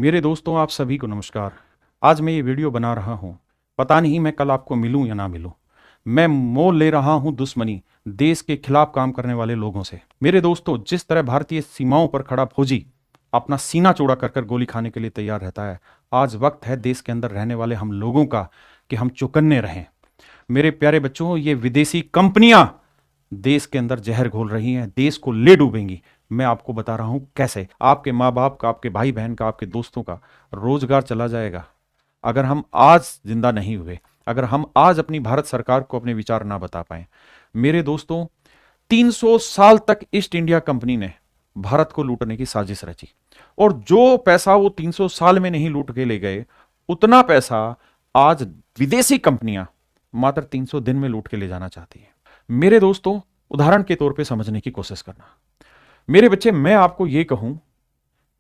मेरे दोस्तों, आप सभी को नमस्कार। आज मैं ये वीडियो बना रहा हूँ। पता नहीं मैं कल आपको मिलूँ या ना मिलूँ। मैं मोल ले रहा हूँ दुश्मनी देश के खिलाफ काम करने वाले लोगों से। मेरे दोस्तों, जिस तरह भारतीय सीमाओं पर खड़ा फौजी अपना सीना चौड़ा कर कर गोली खाने के लिए तैयार रहता है, आज वक्त है देश के अंदर रहने वाले हम लोगों का कि हम चौकन्ने रहें। मेरे प्यारे बच्चों, ये विदेशी कंपनियां देश के अंदर जहर घोल रही हैं, देश को ले डूबेंगी। मैं आपको बता रहा हूं कैसे। आपके माँ बाप का, आपके भाई बहन का, आपके दोस्तों का रोजगार चला जाएगा अगर हम आज जिंदा नहीं हुए, अगर हम आज अपनी भारत सरकार को अपने विचार ना बता पाए। मेरे दोस्तों, 300 साल तक ईस्ट इंडिया कंपनी ने भारत को लूटने की साजिश रची, और जो पैसा वो 300 साल में नहीं लूट के ले गए, उतना पैसा आज विदेशी कंपनियां मात्र 300 दिन में लूट के ले जाना चाहती है। मेरे दोस्तों, उदाहरण के तौर पे समझने की कोशिश करना। मेरे बच्चे, मैं आपको यह कहूं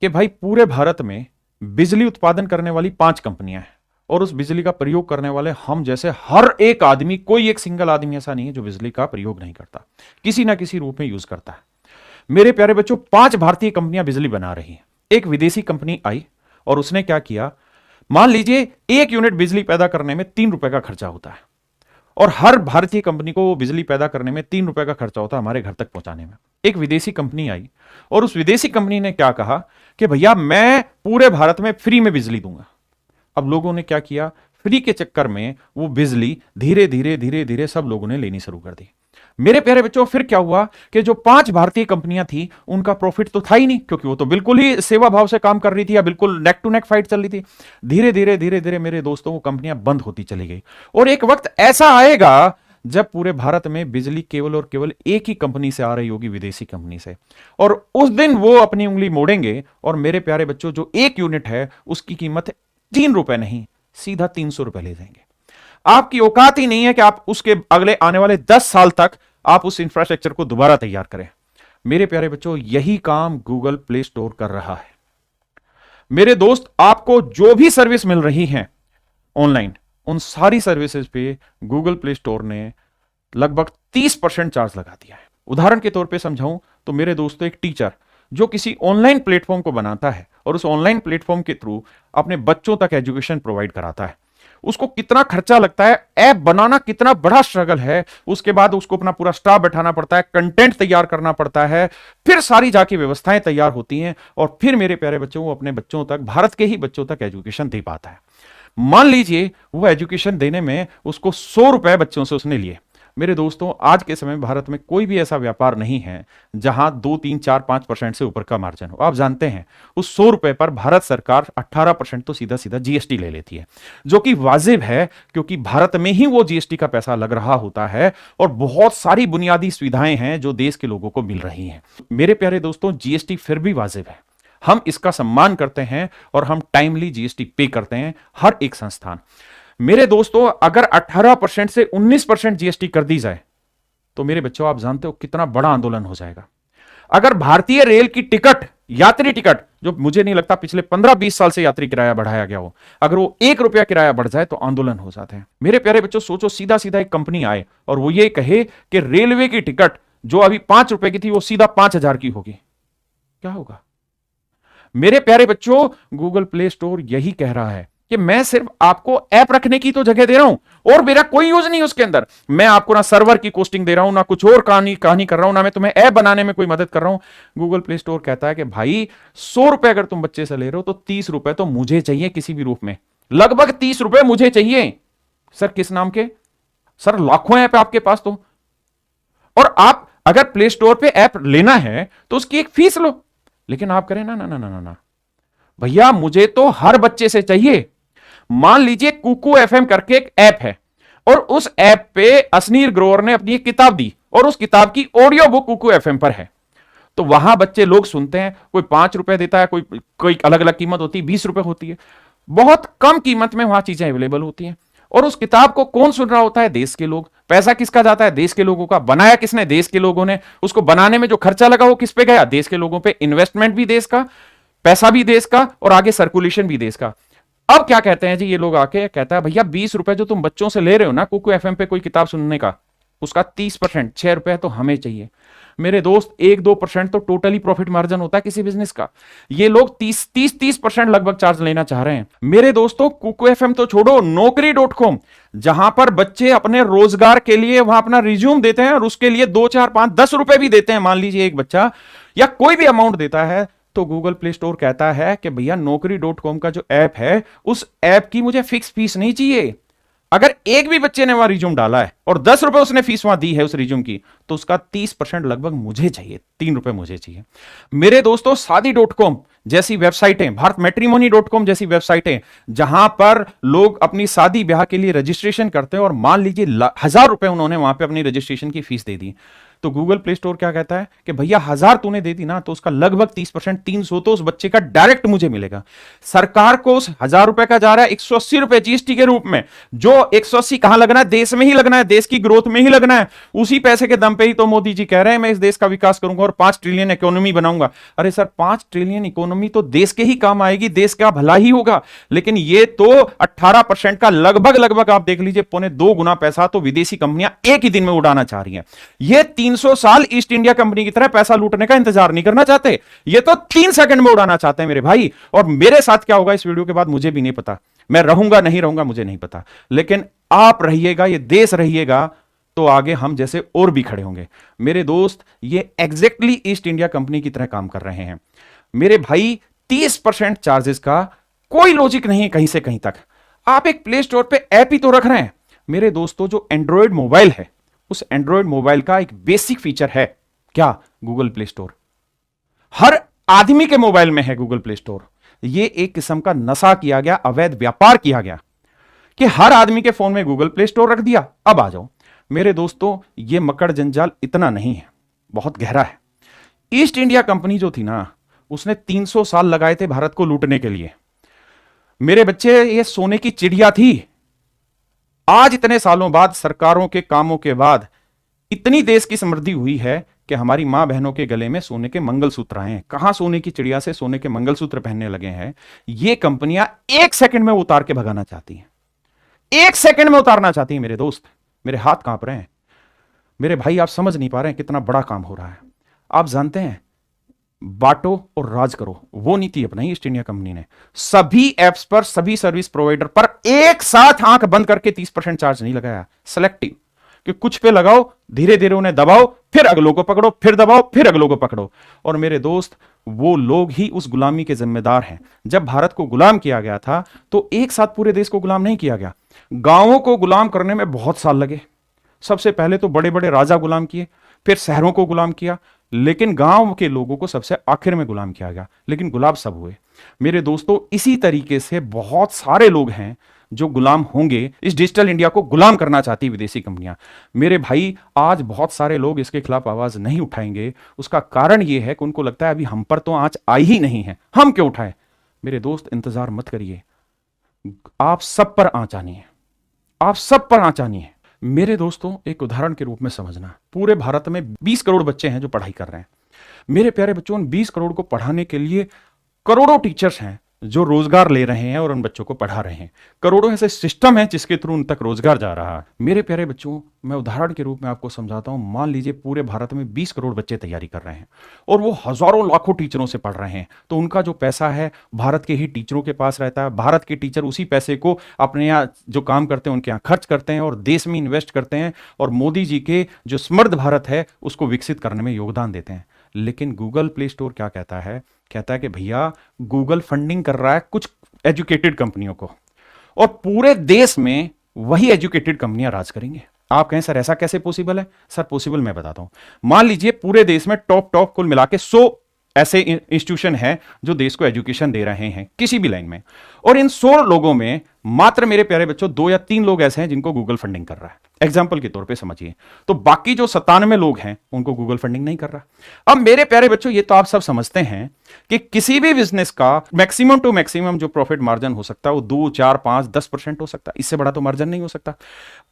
कि भाई पूरे भारत में बिजली उत्पादन करने वाली 5 कंपनियां हैं, और उस बिजली का प्रयोग करने वाले हम जैसे हर एक आदमी, कोई एक सिंगल आदमी ऐसा नहीं है जो बिजली का प्रयोग नहीं करता, किसी ना किसी रूप में यूज करता है। मेरे प्यारे बच्चों, 5 भारतीय कंपनियां बिजली बना रही हैं। एक विदेशी कंपनी आई और उसने क्या किया, मान लीजिए 1 यूनिट बिजली पैदा करने में 3 रुपए का खर्चा होता है, और हर भारतीय कंपनी को बिजली पैदा करने में 3 रुपए का खर्चा होता है हमारे घर तक पहुंचाने में। एक विदेशी कंपनी आई और उस विदेशी कंपनी ने क्या कहा कि भैया मैं पूरे भारत में फ्री में बिजली दूंगा। अब लोगों ने क्या किया, फ्री के चक्कर में वो बिजली धीरे धीरे धीरे धीरे सब लोगों ने लेनी शुरू कर दी। मेरे प्यारे बच्चों, फिर क्या हुआ कि जो 5 भारतीय कंपनियां थी उनका प्रॉफिट तो था ही नहीं, क्योंकि वो तो बिल्कुल ही सेवा भाव से काम कर रही थी या बिल्कुल नेक टू नेक फाइट चल रही थी। धीरे धीरे धीरे धीरे मेरे दोस्तों, वो कंपनियां बंद होती चली गई, और एक वक्त ऐसा आएगा जब पूरे भारत में बिजली केवल और केवल एक ही कंपनी से आ रही होगी, विदेशी कंपनी से। और उस दिन वो अपनी उंगली मोड़ेंगे, और मेरे प्यारे बच्चों, जो 1 यूनिट है उसकी कीमत 3 रुपए नहीं, सीधा 300 रुपए ले जाएंगे। आपकी औकात ही नहीं है कि आप उसके अगले आने वाले 10 साल तक आप उस इंफ्रास्ट्रक्चर को दोबारा तैयार करें। मेरे प्यारे बच्चों, यही काम गूगल प्ले स्टोर कर रहा है। मेरे दोस्त, आपको जो भी सर्विस मिल रही है ऑनलाइन, उन सारी सर्विसेज पे गूगल प्ले स्टोर ने लगभग 30% चार्ज लगा दिया है। उदाहरण के तौर पे समझाऊं तो मेरे दोस्तों, एक टीचर जो किसी ऑनलाइन प्लेटफॉर्म को बनाता है और उस ऑनलाइन प्लेटफॉर्म के थ्रू अपने बच्चों तक एजुकेशन प्रोवाइड कराता है, उसको कितना खर्चा लगता है, ऐप बनाना कितना बड़ा स्ट्रगल है, उसके बाद उसको अपना पूरा स्टाफ बैठाना पड़ता है, कंटेंट तैयार करना पड़ता है, फिर सारी जाके व्यवस्थाएं तैयार होती हैं, और फिर मेरे प्यारे बच्चों, वो अपने बच्चों तक, भारत के ही बच्चों तक एजुकेशन दे पाता है। मान लीजिए वो एजुकेशन देने में उसको 100 रुपए बच्चों से उसने लिए। मेरे दोस्तों, आज के समय में भारत में कोई भी ऐसा व्यापार नहीं है जहां 2, 3, 4, 5% से ऊपर का मार्जिन हो। आप जानते हैं उस 100 रुपए पर भारत सरकार 18% तो सीधा सीधा जीएसटी ले लेती है, जो कि वाजिब है, क्योंकि भारत में ही वो जीएसटी का पैसा लग रहा होता है, और बहुत सारी बुनियादी सुविधाएं हैं जो देश के लोगों को मिल रही हैं। मेरे प्यारे दोस्तों, जीएसटी फिर भी वाजिब है, हम इसका सम्मान करते हैं, और हम टाइमली जीएसटी पे करते हैं, हर एक संस्थान। मेरे दोस्तों, अगर 18% से 19% जीएसटी कर दी जाए तो मेरे बच्चों, आप जानते हो कितना बड़ा आंदोलन हो जाएगा। अगर भारतीय रेल की टिकट, यात्री टिकट, जो मुझे नहीं लगता पिछले 15-20 साल से यात्री किराया बढ़ाया गया हो, अगर वो 1 रुपया किराया बढ़ जाए तो आंदोलन हो जाते हैं। मेरे प्यारे बच्चों, सोचो, सीधा सीधा एक कंपनी आए और वो ये कहे कि रेलवे की टिकट जो अभी 5 रुपए की थी वो सीधा 5000 की होगी, क्या होगा? मेरे प्यारे बच्चों, गूगल प्ले स्टोर यही कह रहा है कि मैं सिर्फ आपको ऐप रखने की तो जगह दे रहा हूं, और मेरा कोई यूज नहीं उसके अंदर। मैं आपको ना सर्वर की कोस्टिंग दे रहा हूं, ना कुछ और कहानी कर रहा हूं, ना मैं तुम्हें ऐप बनाने में कोई मदद कर रहा हूं। गूगल प्ले स्टोर कहता है कि भाई 100 रुपए अगर तुम बच्चे से ले रहे हो तो 30 रुपए तो मुझे चाहिए किसी भी रूप में, लगभग 30 रुपए मुझे चाहिए। सर किस नाम के? सर लाखों ऐप आपके पास तो, और आप अगर प्ले स्टोर पे ऐप लेना है तो उसकी एक फीस लो, लेकिन आप करें ना ना ना ना ना ना भैया, मुझे तो हर बच्चे से चाहिए। मान लीजिए कुकू एफएम करके एक ऐप है, और उस ऐप पे असनीर ग्रोवर ने अपनी एक किताब दी, और उस किताब की ऑडियो बुक कुकू एफएम पर है, तो वहां बच्चे लोग सुनते हैं। कोई 5 रुपए देता है, कोई अलग अलग कीमत होती है, 20 रुपए होती है, बहुत कम कीमत में वहां चीजें अवेलेबल होती हैं। और उस किताब को कौन सुन रहा होता है? देश के लोग। पैसा किसका जाता है? देश के लोगों का। बनाया किसने? देश के लोगों ने। उसको बनाने में जो खर्चा लगा वो किस पे गया? देश के लोगों पे। इन्वेस्टमेंट भी देश का, पैसा भी देश का, और आगे सर्कुलेशन भी देश का। अब क्या कहते हैं जी ये लोग आके, कहता है भैया 20 रुपए जो तुम बच्चों से ले रहे हो ना कुकू एफएम पे कोई किताब सुनने का, उसका 30% 6 रुपए तो हमें चाहिए। मेरे दोस्त 1-2% तो टोटली प्रॉफिट मार्जिन होता है किसी बिजनेस का। ये लोग 30% लगभग चार्ज लेना चाह रहे हैं। मेरे दोस्तों कुकू एफएम तो छोड़ो, नौकरी.com, जहां पर बच्चे अपने रोजगार के लिए वहां अपना रिज्यूम देते हैं और उसके लिए 2, 4, 5, 10 रुपए भी देते हैं, मान लीजिए एक बच्चा या कोई भी अमाउंट देता है, तो गूगल प्ले स्टोर कहता है कि भैया नौकरी.com का जो ऐप है उस ऐप की मुझे फिक्स फीस नहीं चाहिए। अगर एक भी बच्चे ने वहां रिज्यूम डाला है और 10 रुपए उसने फीस वहां दी है उस रिज्यूम की, तो उसका 30% लगभग मुझे चाहिए, 3 रुपए मुझे चाहिए। मेरे दोस्तों शादी.com जैसी वेबसाइटें, भारत मैट्रिमोनी.com जैसी वेबसाइटें, जहां पर लोग अपनी शादी ब्याह के लिए रजिस्ट्रेशन करते हैं और मान लीजिए 1000 रुपए उन्होंने वहां पे अपनी रजिस्ट्रेशन की फीस दे दी, तो गूगल प्ले स्टोर क्या कहता है कि भैया 1000 तूने दे दी ना, तो उसका लगभग 30%, 300 तो उस बच्चे का डायरेक्ट मुझे मिलेगा। सरकार को उस 1000 रुपए का जा रहा है 180 रुपए जीएसटी के रूप में, जो 180 कहां लगना है, देश में ही लगना है, देश की ग्रोथ में ही लगना है। उसी पैसे के दम पे ही तो मोदी जी कह रहे हैं मैं इस देश का विकास करूंगा और 5 ट्रिलियन इकोनॉमी बनाऊंगा। अरे सर, 5 ट्रिलियन इकोनॉमी तो देश के ही काम आएगी, देश का भला ही होगा, लेकिन ये तो 18% का लगभग आप देख लीजिए 2.25 गुना पैसा तो विदेशी कंपनियां एक ही दिन में उड़ाना चाह रही हैं। ये 300 साल ईस्ट इंडिया कंपनी की तरह पैसा लूटने का इंतजार नहीं करना चाहते, ये तो 3 सेकंड में उड़ाना चाहते हैं मेरे भाई। और मेरे साथ क्या होगा इस वीडियो के बाद मुझे भी नहीं पता, मैं रहूंगा नहीं रहूंगा मुझे नहीं पता, लेकिन आप रहिएगा, ये देश रहिएगा, तो आगे हम जैसे और भी खड़े होंगे। मेरे दोस्त, ये एग्जैक्टली ईस्ट इंडिया कंपनी की तरह काम कर रहे हैं मेरे भाई। 30% चार्जेस का कोई लॉजिक नहीं है कहीं से कहीं तक। आप एक प्ले स्टोर पे ऐप ही तो रख रहे हैं मेरे दोस्तों। जो एंड्रॉयड मोबाइल है, उस एंड्रॉयड मोबाइल का एक बेसिक फीचर है क्या? Google play store. हर आदमी के मोबाइल में है गूगल प्ले स्टोर। यह एक किस्म का नशा किया गया, अवैध व्यापार किया गया कि हर आदमी के फोन में गूगल प्ले स्टोर रख दिया। अब आ जाओ मेरे दोस्तों, यह मकड़ जंजाल इतना नहीं है, बहुत गहरा है। ईस्ट इंडिया कंपनी जो थी ना, उसने 300 साल लगाए थे भारत को लूटने के लिए। मेरे बच्चे, ये सोने की चिड़िया थी। आज इतने सालों बाद, सरकारों के कामों के बाद, इतनी देश की समृद्धि हुई है कि हमारी मां बहनों के गले में सोने के मंगलसूत्र आए हैं। कहां सोने की चिड़िया से सोने के मंगलसूत्र पहनने लगे हैं। ये कंपनियां 1 सेकंड में उतार के भगाना चाहती हैं, 1 सेकंड में उतारना चाहती हैं मेरे दोस्त। मेरे हाथ कांप रहे हैं मेरे भाई, आप समझ नहीं पा रहे हैं कितना बड़ा काम हो रहा है। आप जानते हैं, बांटो और राज करो, वो नीति अपनाई ईस्ट इंडिया कंपनी ने। सभी एप्स पर, सभी सर्विस प्रोवाइडर पर एक साथ आंख बंद करके 30% चार्ज नहीं लगाया, सेलेक्टिव, कि कुछ पे लगाओ, धीरे धीरे उन्हें दबाओ, फिर अगलों को पकड़ो, फिर दबाओ, फिर अगलों को पकड़ो। और मेरे दोस्त, वो लोग ही उस गुलामी के जिम्मेदार हैं। जब भारत को गुलाम किया गया था तो एक साथ पूरे देश को गुलाम नहीं किया गया, गांवों को गुलाम करने में बहुत साल लगे। सबसे पहले तो बड़े बड़े राजा गुलाम किए, फिर शहरों को गुलाम किया, लेकिन गांव के लोगों को सबसे आखिर में गुलाम किया गया, लेकिन गुलाम सब हुए। मेरे दोस्तों, इसी तरीके से बहुत सारे लोग हैं जो गुलाम होंगे। इस डिजिटल इंडिया को गुलाम करना चाहती विदेशी कंपनियां। मेरे भाई, आज बहुत सारे लोग इसके खिलाफ आवाज नहीं उठाएंगे। उसका कारण यह है कि उनको लगता है अभी हम पर तो आंच आई ही नहीं है, हम क्यों उठाएं। मेरे दोस्त, इंतजार मत करिए, आप सब पर आंच आनी है, आप सब पर आंच आनी है। मेरे दोस्तों, एक उदाहरण के रूप में समझना, पूरे भारत में 20 करोड़ बच्चे हैं जो पढ़ाई कर रहे हैं। मेरे प्यारे बच्चों, उन 20 करोड़ को पढ़ाने के लिए करोड़ों टीचर्स हैं जो रोजगार ले रहे हैं और उन बच्चों को पढ़ा रहे हैं। करोड़ों ऐसे सिस्टम हैं जिसके थ्रू उन तक रोजगार जा रहा है। मेरे प्यारे बच्चों, मैं उदाहरण के रूप में आपको समझाता हूं। मान लीजिए पूरे भारत में 20 करोड़ बच्चे तैयारी कर रहे हैं और वो हजारों लाखों टीचरों से पढ़ रहे हैं, तो उनका जो पैसा है भारत के ही टीचरों के पास रहता है। भारत के टीचर उसी पैसे को अपने यहाँ जो काम करते हैं उनके यहाँ खर्च करते हैं और देश में इन्वेस्ट करते हैं और मोदी जी के जो समृद्ध भारत है उसको विकसित करने में योगदान देते हैं। लेकिन गूगल प्ले स्टोर क्या कहता है? कहता है कि भैया, गूगल फंडिंग कर रहा है कुछ एजुकेटेड कंपनियों को और पूरे देश में वही एजुकेटेड कंपनियां राज करेंगे। आप कहें सर ऐसा कैसे पॉसिबल है? सर पॉसिबल मैं बताता हूं। मान लीजिए पूरे देश में टॉप कुल मिला के 100 ऐसे इंस्टीट्यूशन हैं जो देश को एजुकेशन दे रहे हैं किसी भी लाइन में, और इन 100 लोगों में मात्र मेरे प्यारे बच्चों 2 या 3 लोग ऐसे हैं जिनको गूगल फंडिंग कर रहा है। एग्जाम्पल के तौर पे समझिए, तो बाकी जो 97 लोग हैं उनको गूगल फंडिंग नहीं कर रहा। अब मेरे प्यारे बच्चों, ये तो आप सब समझते हैं कि किसी भी बिजनेस का मैक्सिमम टू मैक्सिमम जो प्रॉफिट मार्जिन हो सकता है वो 2, 4, 5, 10% हो सकता है, इससे बड़ा तो मार्जिन नहीं हो सकता।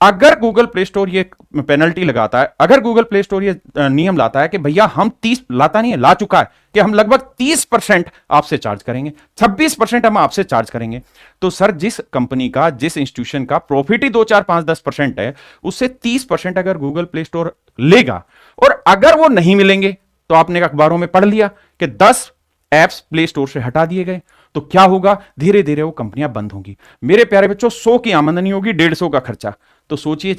अगर गूगल प्ले स्टोर ये पेनल्टी लगाता है, अगर गूगल प्ले स्टोर ये नियम लाता है कि भैया हम 30, लाता नहीं है, ला चुका है कि हम लगभग 30% आपसे चार्ज करेंगे, 26% हम आपसे चार्ज करेंगे, तो सर जिस कंपनी का, जिस इंस्टीट्यूशन का प्रॉफिट ही 2, 4, 5, 10% है, उससे 30% अगर गूगल प्ले स्टोर लेगा, और अगर वो नहीं मिलेंगे तो आपने अखबारों में पढ़ लिया कि 10 एप्स प्ले स्टोर से हटा दिए गए, तो क्या होगा, धीरे धीरे वो कंपनियां बंद होंगी। मेरे प्यारे बच्चों, 100 की आमदनी होगी, 150 का खर्चा, तो सोचिए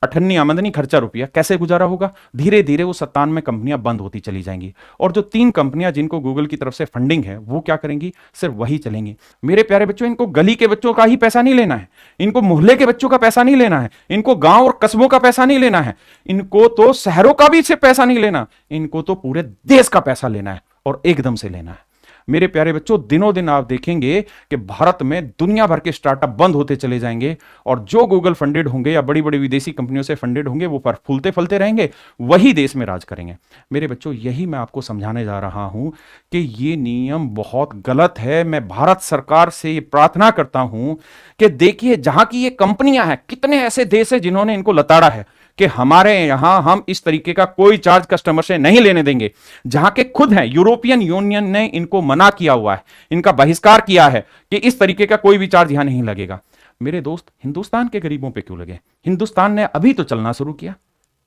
98 आमदनी, खर्चा रुपया, कैसे गुजारा होगा। धीरे धीरे वो 97 कंपनियां बंद होती चली जाएंगी, और जो 3 कंपनियां जिनको गूगल की तरफ से फंडिंग है वो क्या करेंगी, सिर्फ वही चलेंगी। मेरे प्यारे बच्चों, इनको गली के बच्चों का ही पैसा नहीं लेना है, इनको मोहल्ले के बच्चों का पैसा नहीं लेना है, इनको गांव और कस्बों का पैसा नहीं लेना है, इनको तो शहरों का भी सिर्फ पैसा नहीं लेना, इनको तो पूरे देश का पैसा लेना है, और एकदम से लेना है। मेरे प्यारे बच्चों, दिनों दिन आप देखेंगे कि भारत में दुनिया भर के स्टार्टअप बंद होते चले जाएंगे, और जो गूगल फंडेड होंगे या बड़ी बड़ी विदेशी कंपनियों से फंडेड होंगे वो पर फूलते फलते रहेंगे, वही देश में राज करेंगे। मेरे बच्चों, यही मैं आपको समझाने जा रहा हूं कि ये नियम बहुत गलत है। मैं भारत सरकार से ये प्रार्थना करता हूं कि देखिए, जहां की ये कंपनियां हैं, कितने ऐसे देश हैं जिन्होंने इनको लताड़ा है कि हमारे यहां हम इस तरीके का कोई चार्ज कस्टमर से नहीं लेने देंगे, जहां के खुद हैं, यूरोपियन यूनियन ने इनको मना किया हुआ है, इनका बहिष्कार किया है कि इस तरीके का कोई भी चार्ज यहां नहीं लगेगा। मेरे दोस्त, हिंदुस्तान के गरीबों पे क्यों लगे? हिंदुस्तान ने अभी तो चलना शुरू किया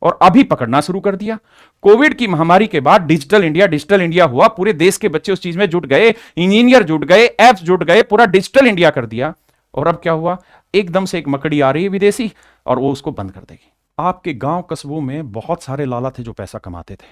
और अभी पकड़ना शुरू कर दिया। कोविड की महामारी के बाद डिजिटल इंडिया हुआ, पूरे देश के बच्चे उस चीज में जुट गए, इंजीनियर जुट गए, एप्स जुट गए, पूरा डिजिटल इंडिया कर दिया। और अब क्या हुआ, एकदम से एक मकड़ी आ रही है विदेशी और वो उसको बंद कर देगी। आपके गांव कस्बों में बहुत सारे लाला थे जो पैसा कमाते थे।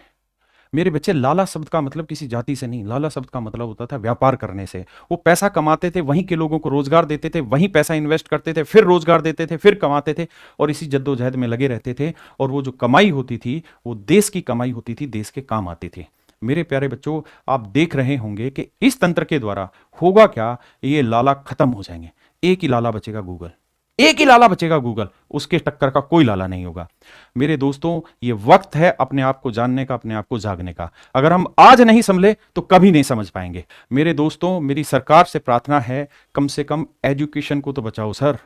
मेरे बच्चे, लाला शब्द का मतलब किसी जाति से नहीं, लाला शब्द का मतलब होता था व्यापार करने से। वो पैसा कमाते थे, वहीं के लोगों को रोजगार देते थे, वहीं पैसा इन्वेस्ट करते थे, फिर रोजगार देते थे, फिर कमाते थे, और इसी जद्दोजहद में लगे रहते थे। और वो जो कमाई होती थी वो देश की कमाई होती थी, देश के काम आती थी। मेरे प्यारे बच्चों, आप देख रहे होंगे कि इस तंत्र के द्वारा होगा क्या, ये लाला खत्म हो जाएंगे। एक ही लाला बचेगा, गूगल। एक ही लाला बचेगा, गूगल। उसके टक्कर का कोई लाला नहीं होगा। मेरे दोस्तों, ये वक्त है अपने आप को जानने का, अपने आप को जागने का। अगर हम आज नहीं समझे तो कभी नहीं समझ पाएंगे। मेरे दोस्तों, मेरी सरकार से प्रार्थना है, कम से कम एजुकेशन को तो बचाओ सर,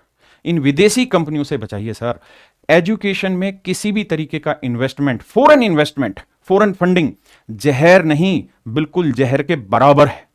इन विदेशी कंपनियों से बचाइए सर। एजुकेशन में किसी भी तरीके का इन्वेस्टमेंट, फॉरेन फंडिंग जहर नहीं, बिल्कुल जहर के बराबर है।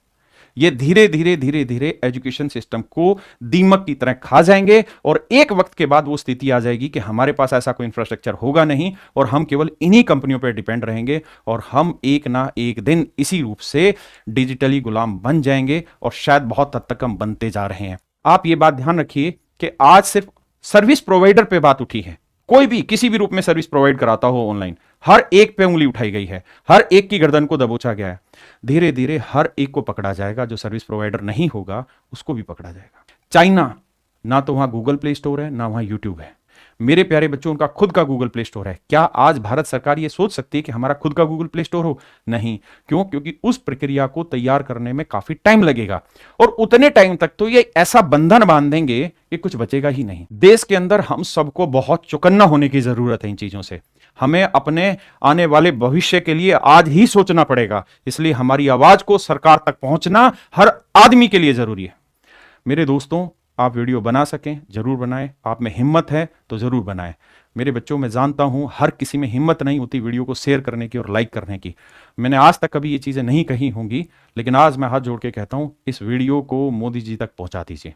ये धीरे धीरे एजुकेशन सिस्टम को दीमक की तरह खा जाएंगे, और एक वक्त के बाद वो स्थिति आ जाएगी कि हमारे पास ऐसा कोई इंफ्रास्ट्रक्चर होगा नहीं, और हम केवल इन्हीं कंपनियों पर डिपेंड रहेंगे, और हम एक ना एक दिन इसी रूप से डिजिटली गुलाम बन जाएंगे, और शायद बहुत हद तक हम बनते जा रहे हैं। आप ये बात ध्यान रखिए कि आज सिर्फ सर्विस प्रोवाइडर पे बात उठी है। कोई भी किसी भी रूप में सर्विस प्रोवाइड कराता हो ऑनलाइन, हर एक पे उंगली उठाई गई है, हर एक की गर्दन को दबोचा गया है। धीरे धीरे हर एक को पकड़ा जाएगा, जो सर्विस प्रोवाइडर नहीं होगा उसको भी पकड़ा जाएगा। चाइना, ना तो वहां गूगल प्ले स्टोर है, ना वहां यूट्यूब है। मेरे प्यारे बच्चों, उनका खुद का गूगल प्ले स्टोर है। क्या आज भारत सरकार ये सोच सकती है कि हमारा खुद का गूगल प्ले स्टोर हो? नहीं। क्यों? क्योंकि उस प्रक्रिया को तैयार करने में काफी टाइम लगेगा, और उतने टाइम तक तो ये ऐसा बंधन बांधेंगे कि कुछ बचेगा ही नहीं। देश के अंदर हम सबको बहुत चौकन्ना होने की जरूरत है इन चीजों से। हमें अपने आने वाले भविष्य के लिए आज ही सोचना पड़ेगा, इसलिए हमारी आवाज को सरकार तक पहुंचना हर आदमी के लिए जरूरी है। मेरे दोस्तों, आप वीडियो बना सकें जरूर बनाएं, आप में हिम्मत है तो जरूर बनाएं। मेरे बच्चों, मैं जानता हूं हर किसी में हिम्मत नहीं होती वीडियो को शेयर करने की और लाइक करने की। मैंने आज तक कभी ये चीज़ें नहीं कही होंगी, लेकिन आज मैं हाथ जोड़ के कहता हूं, इस वीडियो को मोदी जी तक पहुंचा दीजिए।